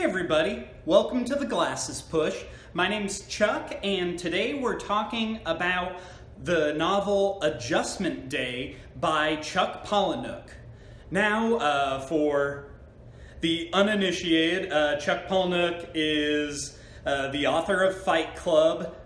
Hey everybody, welcome to the Glasses Push. My name's Chuck, and today we're talking about the novel Adjustment Day by Chuck Palahniuk. Now, for the uninitiated, Chuck Palahniuk is the author of Fight Club,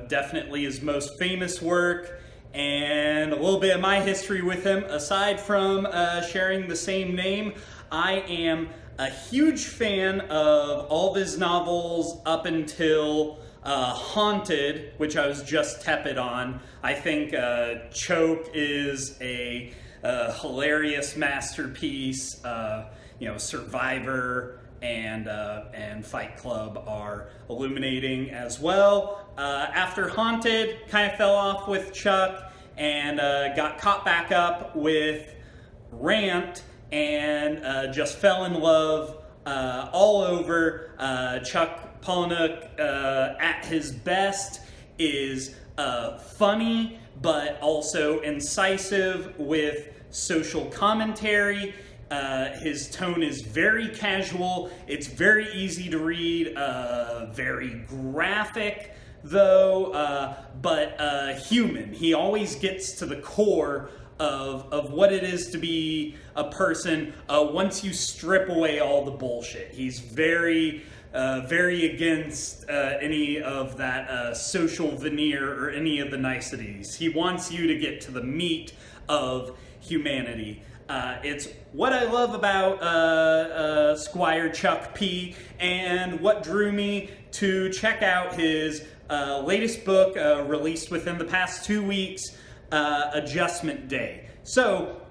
definitely his most famous work, and a little bit of my history with him. Aside from sharing the same name, I am a huge fan of all of his novels up until Haunted, which I was just tepid on. I think Choke is a hilarious masterpiece. Survivor and Fight Club are illuminating as well. After Haunted, kind of fell off with Chuck and got caught back up with Rant, and just fell in love all over. Chuck Palahniuk at his best is funny, but also incisive with social commentary. His tone is very casual. It's very easy to read, very graphic though, but human. He always gets to the core of what it is to be a person once you strip away all the bullshit. He's very against any of that social veneer or any of the niceties. He wants you to get to the meat of humanity. It's what I love about Squire Chuck P, and what drew me to check out his latest book released within the past 2 weeks, Adjustment Day. So,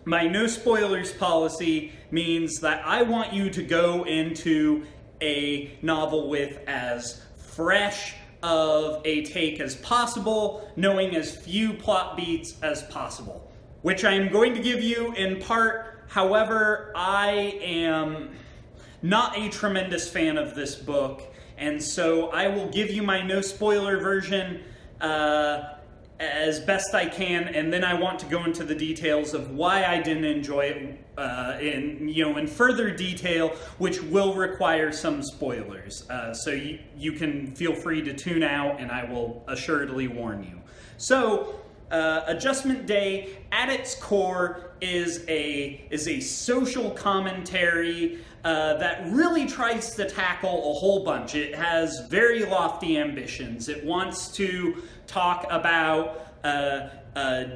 my no spoilers policy means that I want you to go into a novel with as fresh of a take as possible, knowing as few plot beats as possible, which I am going to give you in part. However, I am not a tremendous fan of this book, and so I will give you my no spoiler version as best I can, and then I want to go into the details of why I didn't enjoy it in further detail, which will require some spoilers. So you can feel free to tune out, and I will assuredly warn you. So, Adjustment Day, at its core, is a social commentary that really tries to tackle a whole bunch. It has very lofty ambitions. It wants to talk about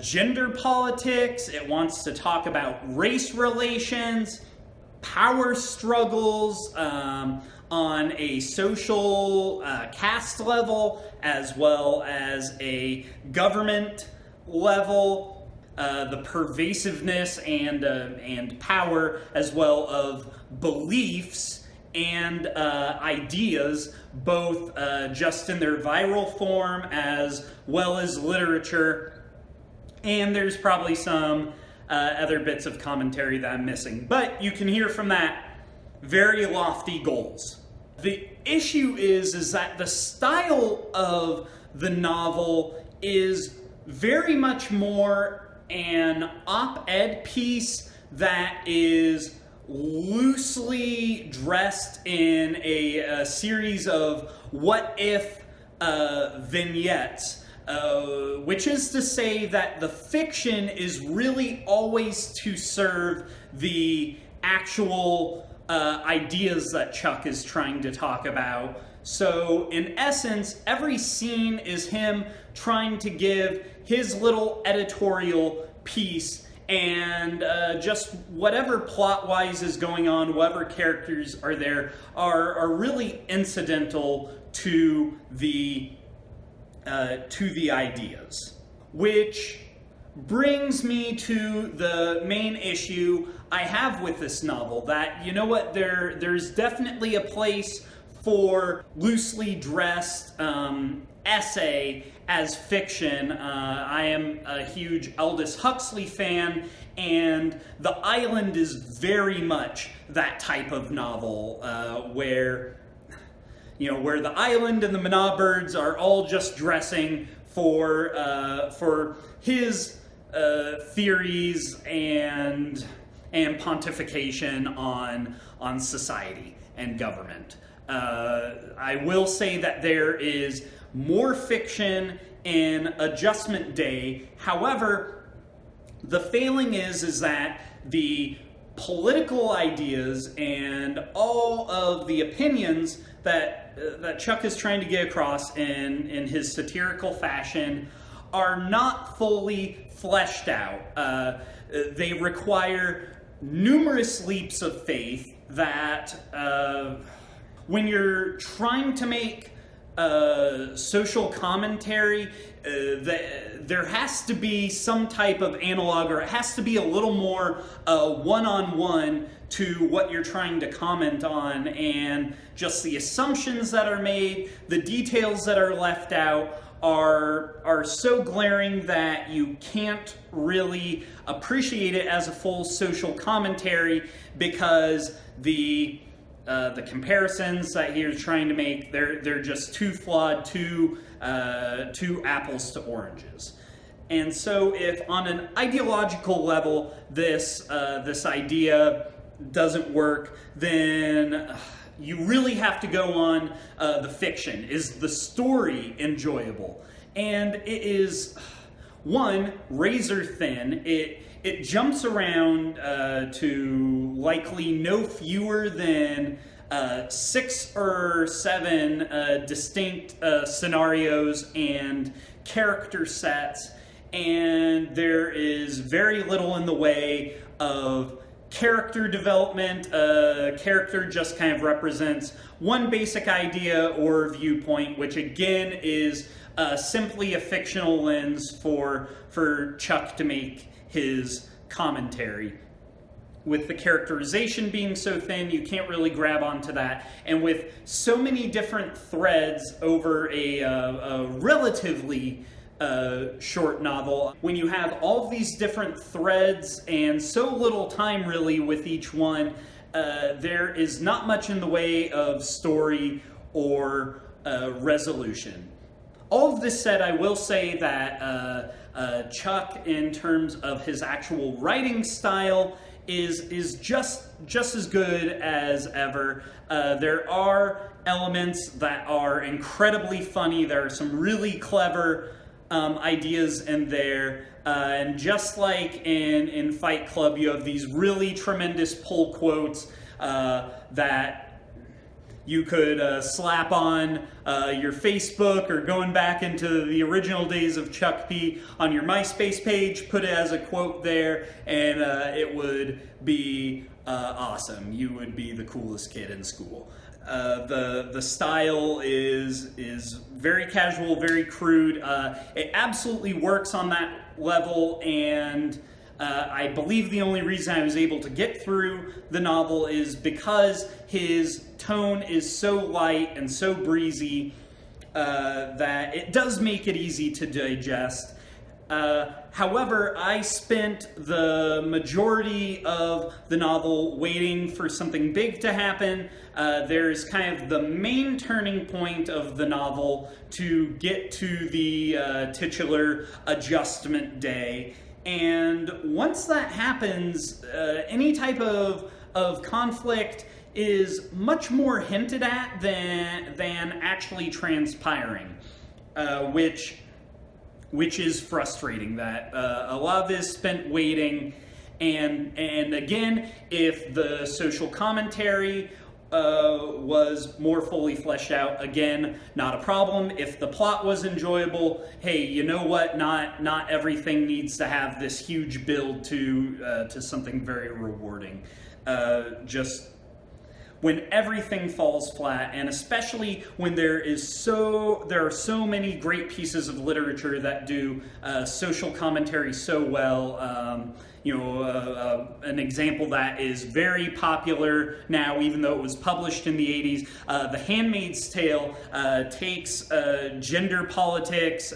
gender politics. It wants to talk about race relations, power struggles on a social caste level, as well as a government level, the pervasiveness and power as well of beliefs and ideas, both just in their viral form as well as literature. And there's probably some other bits of commentary that I'm missing, but you can hear from that very lofty goals. The issue is that the style of the novel is very much more an op-ed piece that is loosely dressed in a series of what-if vignettes, which is to say that the fiction is really always to serve the actual ideas that Chuck is trying to talk about. So, in essence, every scene is him trying to give his little editorial piece, and just whatever plot-wise is going on, whatever characters are there, are really incidental to the ideas. Which brings me to the main issue I have with this novel, that, you know what, there's definitely a place for loosely dressed essay as fiction. I am a huge Aldous Huxley fan, and The Island is very much that type of novel, where the island and the Monabirds are all just dressing for his theories and pontification on society. and government. I will say that there is more fiction in Adjustment Day. However, the failing is that the political ideas and all of the opinions that Chuck is trying to get across in his satirical fashion are not fully fleshed out. They require numerous leaps of faith that when you're trying to make social commentary, there has to be some type of analog, or it has to be a little more one-on-one to what you're trying to comment on, and just the assumptions that are made, the details that are left out are so glaring that you can't really appreciate it as a full social commentary, because the comparisons that he was trying to make, they're just too flawed, too apples to oranges. And so if on an ideological level this idea doesn't work, then you really have to go on the fiction. Is the story enjoyable? And it is, one, razor thin. It jumps around to likely no fewer than 6 or 7 distinct scenarios and character sets, and there is very little in the way of character development. Character just kind of represents one basic idea or viewpoint, which again is simply a fictional lens for Chuck to make his commentary. With the characterization being so thin, you can't really grab onto that. And with so many different threads over a relatively short novel, when you have all of these different threads and so little time really with each one, there is not much in the way of story or resolution. All of this said, I will say that Chuck, in terms of his actual writing style, is just as good as ever. There are elements that are incredibly funny. There are some really clever ideas in there. And just like in Fight Club, you have these really tremendous pull quotes that you could slap on your Facebook, or going back into the original days of Chuck P on your MySpace page, put it as a quote there, and it would be awesome. You would be the coolest kid in school. The style is very casual, very crude. It absolutely works on that level, and I believe the only reason I was able to get through the novel is because his tone is so light and so breezy that it does make it easy to digest. However, I spent the majority of the novel waiting for something big to happen. There's kind of the main turning point of the novel to get to the titular Adjustment Day. And once that happens, any type of conflict is much more hinted at than actually transpiring, which is frustrating. That a lot of it is spent waiting, and again, if the social commentary was more fully fleshed out, again, not a problem. If the plot was enjoyable, hey, you know what? Not everything needs to have this huge build to something very rewarding. Just when everything falls flat, and especially when there are so many great pieces of literature that do social commentary so well. An example that is very popular now, even though it was published in the 80s, The Handmaid's Tale takes gender politics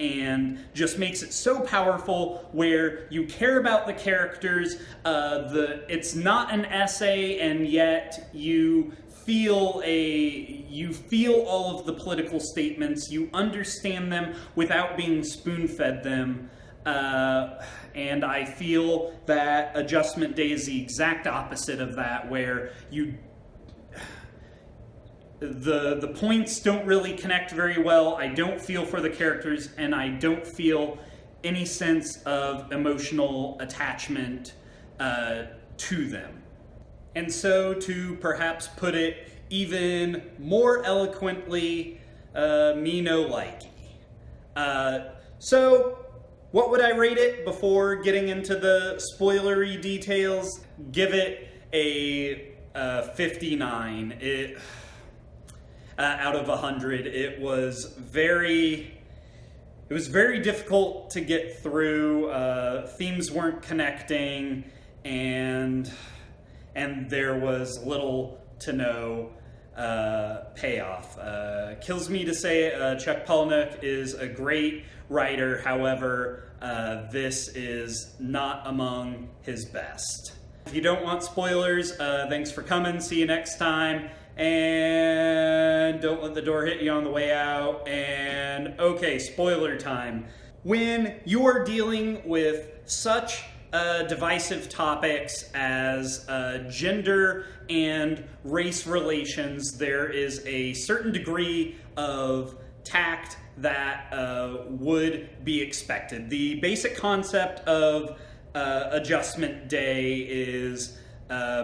and just makes it so powerful, where you care about the characters. It's not an essay, and yet you feel all of the political statements. You understand them without being spoon-fed them. And I feel that Adjustment Day is the exact opposite of that, where you the points don't really connect very well. I don't feel for the characters, and I don't feel any sense of emotional attachment to them. And so, to perhaps put it even more eloquently, me no likey. So, what would I rate it before getting into the spoilery details? Give it a 59. Out of 100. It was very difficult to get through. Themes weren't connecting, and there was little to no payoff. Kills me to say Chuck Palahniuk is a great writer. However, this is not among his best. If you don't want spoilers, thanks for coming. See you next time. And don't let the door hit you on the way out. And okay, spoiler time. When you are dealing with such divisive topics as gender and race relations, there is a certain degree of tact that would be expected. The basic concept of Adjustment Day is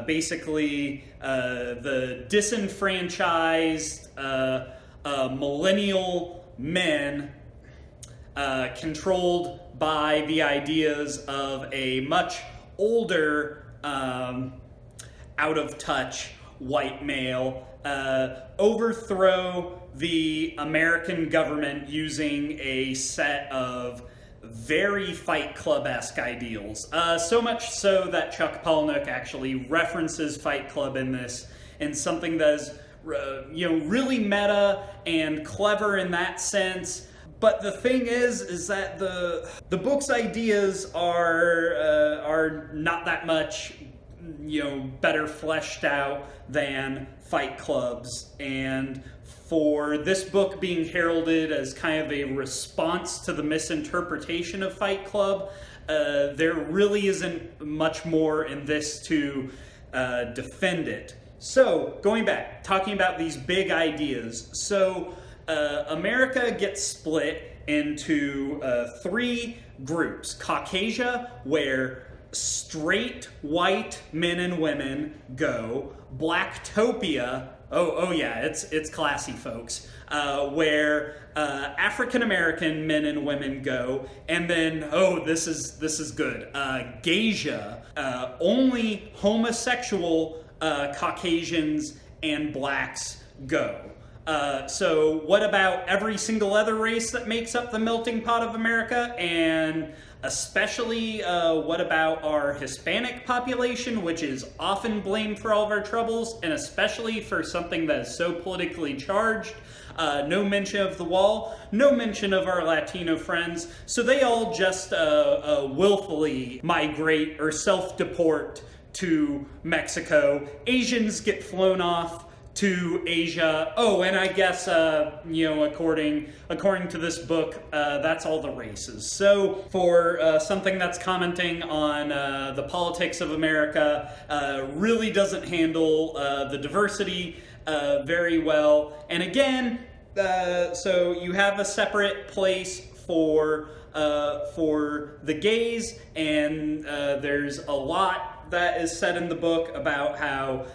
basically the disenfranchised millennial men controlled by the ideas of a much older, out-of-touch white male, overthrow the American government using a set of very Fight Club-esque ideals. So much so that Chuck Palahniuk actually references Fight Club in this, and something that is really meta and clever in that sense. But the thing is that the book's ideas are not that much better fleshed out than Fight Club's, and for this book being heralded as kind of a response to the misinterpretation of Fight Club, there really isn't much more in this to defend it. So, going back, talking about these big ideas. So, America gets split into 3 groups. Caucasia, where straight white men and women go. Blacktopia, oh yeah, it's classy, folks, where African American men and women go. And then, this is good, Gasia, only homosexual Caucasians and blacks go. So what about every single other race that makes up the melting pot of America? And especially, what about our Hispanic population, which is often blamed for all of our troubles, and especially for something that is so politically charged? No mention of the wall, no mention of our Latino friends, so they all just willfully migrate or self-deport to Mexico. Asians get flown off to Asia. Oh, and I guess, according to this book, that's all the races. So for something that's commenting on the politics of America, really doesn't handle the diversity very well. And again, so you have a separate place for the gays, and there's a lot that is said in the book about how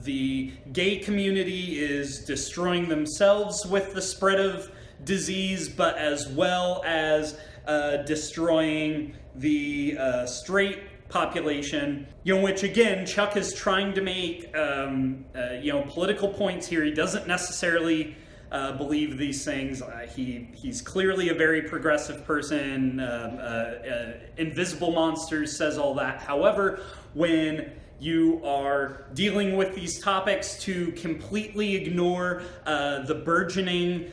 the gay community is destroying themselves with the spread of disease, but as well as destroying the straight population, which again, Chuck is trying to make political points here. He doesn't necessarily believe these things. He's clearly a very progressive person. Invisible Monsters says all that. However, when you are dealing with these topics, to completely ignore the burgeoning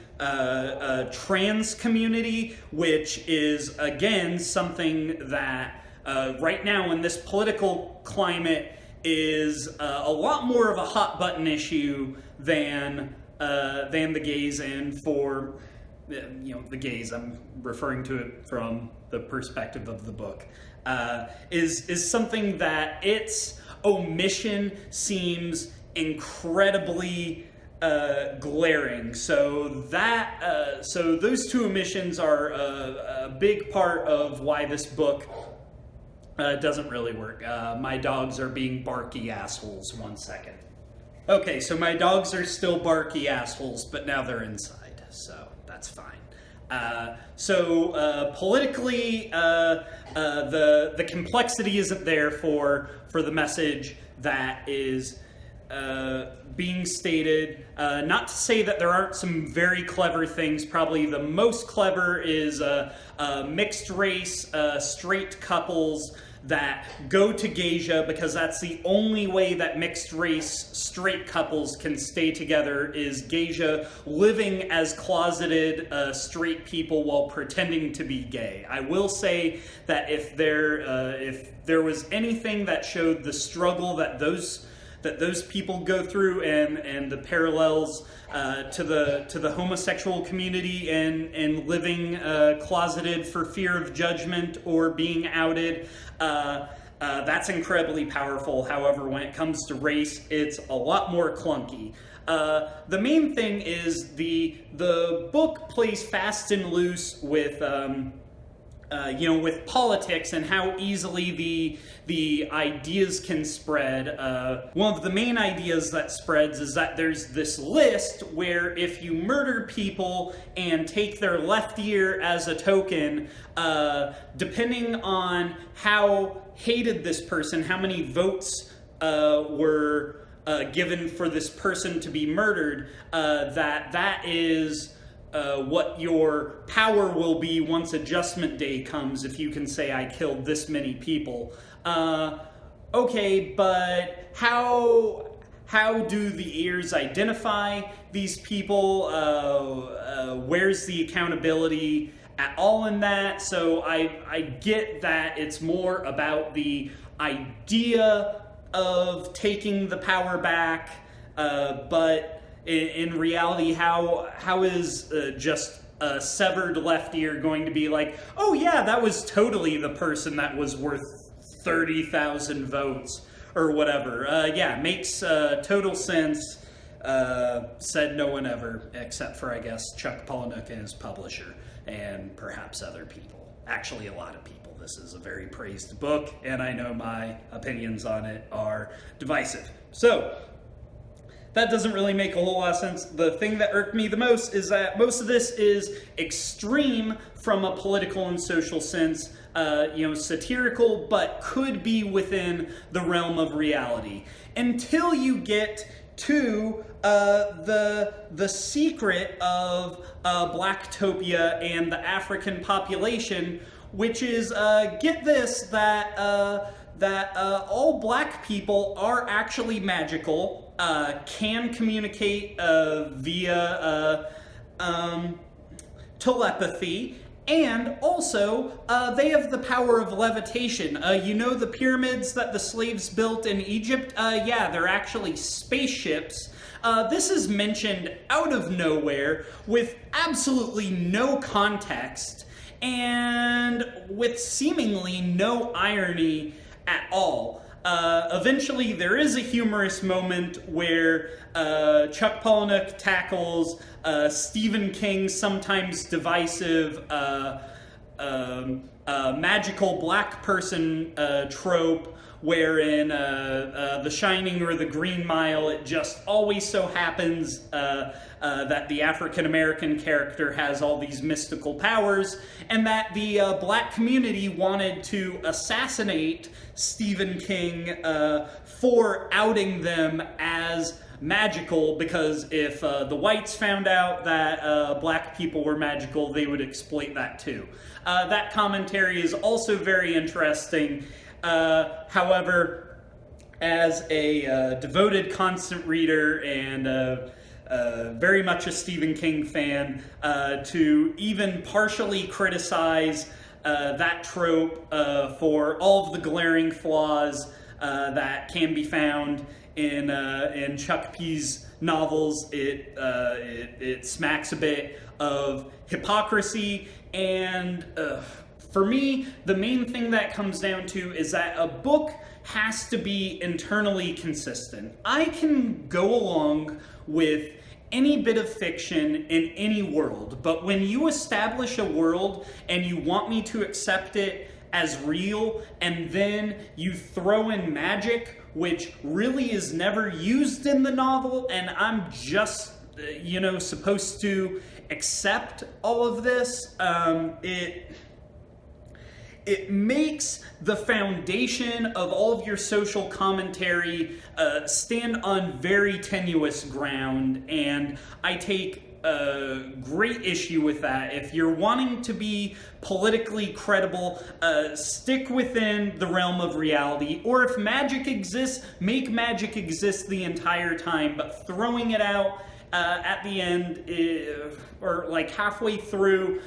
trans community, which is, again, something that right now in this political climate is a lot more of a hot button issue than the gays. And for the gays, I'm referring to it from the perspective of the book, is something that its omission seems incredibly glaring. So so those two omissions are a big part of why this book doesn't really work. My dogs are being barky assholes. 1 second. Okay, so my dogs are still barky assholes, but now they're inside, so that's fine. Politically, the complexity isn't there for the message that is being stated. Not to say that there aren't some very clever things. Probably the most clever is mixed race straight couples that go to geisha, because that's the only way that mixed race straight couples can stay together, is geisha living as closeted straight people while pretending to be gay. I will say that if there was anything that showed the struggle that those people go through and the parallels to the homosexual community and living closeted for fear of judgment or being outed, that's incredibly powerful. However, when it comes to race, it's a lot more clunky. The main thing is the book plays fast and loose with with politics and how easily the ideas can spread. One of the main ideas that spreads is that there's this list where if you murder people and take their left ear as a token, depending on how hated this person, how many votes were given for this person to be murdered, that is what your power will be once Adjustment Day comes, if you can say, I killed this many people. Okay, but how do the ears identify these people? Where's the accountability at all in that? So I get that it's more about the idea of taking the power back, but in reality, how is just a severed left ear going to be like, oh yeah, that was totally the person that was worth 30,000 votes or whatever? Yeah, makes total sense. Said no one ever, except for, I guess, Chuck Palahniuk and his publisher, and perhaps other people. Actually, a lot of people. This is a very praised book, and I know my opinions on it are divisive. So, that doesn't really make a whole lot of sense. The thing that irked me the most is that most of this is extreme from a political and social sense, satirical, but could be within the realm of reality. Until you get to the secret of Blacktopia and the African population, which is, get this, that all black people are actually magical, can communicate via telepathy, and also they have the power of levitation. The pyramids that the slaves built in Egypt? Yeah, they're actually spaceships. This is mentioned out of nowhere with absolutely no context and with seemingly no irony at all. Eventually, there is a humorous moment where Chuck Palahniuk tackles Stephen King's sometimes divisive magical black person trope, wherein The Shining or The Green Mile, it just always so happens that the African-American character has all these mystical powers, and that the black community wanted to assassinate Stephen King for outing them as magical, because if the whites found out that black people were magical, they would exploit that too. That commentary is also very interesting. However, as a devoted constant reader and very much a Stephen King fan, to even partially criticize that trope for all of the glaring flaws that can be found in Chuck P's novels, it smacks a bit of hypocrisy. And for me, the main thing that comes down to is that a book has to be internally consistent. I can go along with any bit of fiction in any world. But when you establish a world and you want me to accept it as real, and then you throw in magic, which really is never used in the novel, and I'm just, supposed to accept all of this, it makes the foundation of all of your social commentary stand on very tenuous ground, and I take great issue with that. If you're wanting to be politically credible, stick within the realm of reality, or if magic exists, make magic exist the entire time, but throwing it out at the end, or like halfway through,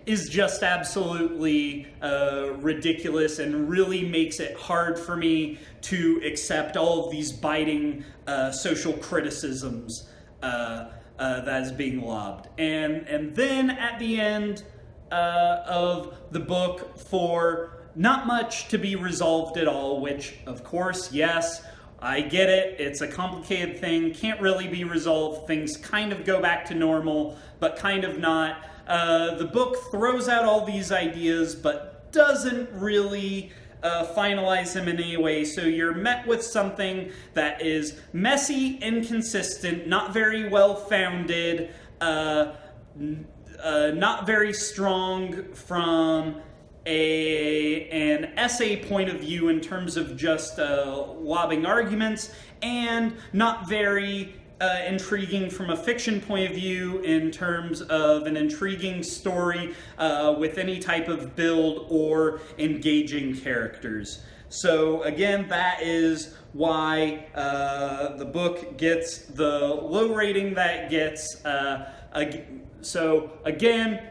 is just absolutely ridiculous, and really makes it hard for me to accept all of these biting social criticisms that is being lobbed. And then at the end of the book, for not much to be resolved at all, which of course, yes, I get it, it's a complicated thing, can't really be resolved, things kind of go back to normal, but kind of not. The book throws out all these ideas, but doesn't really finalize them in any way, so you're met with something that is messy, inconsistent, not very well founded, not very strong from an essay point of view in terms of just lobbing arguments, and not very intriguing from a fiction point of view in terms of an intriguing story with any type of build or engaging characters. So again, that is why the book gets the low rating that it gets. So again,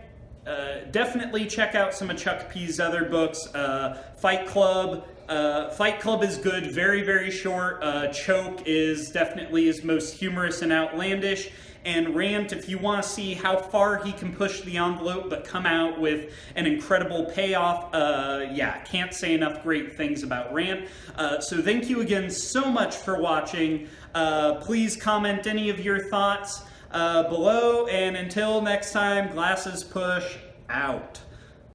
definitely check out some of Chuck P's other books. Fight Club. Fight Club is good, very, very short. Choke is definitely his most humorous and outlandish. And Rant, if you want to see how far he can push the envelope but come out with an incredible payoff, can't say enough great things about Rant. So thank you again so much for watching. Please comment any of your thoughts below, and until next time, glasses push out.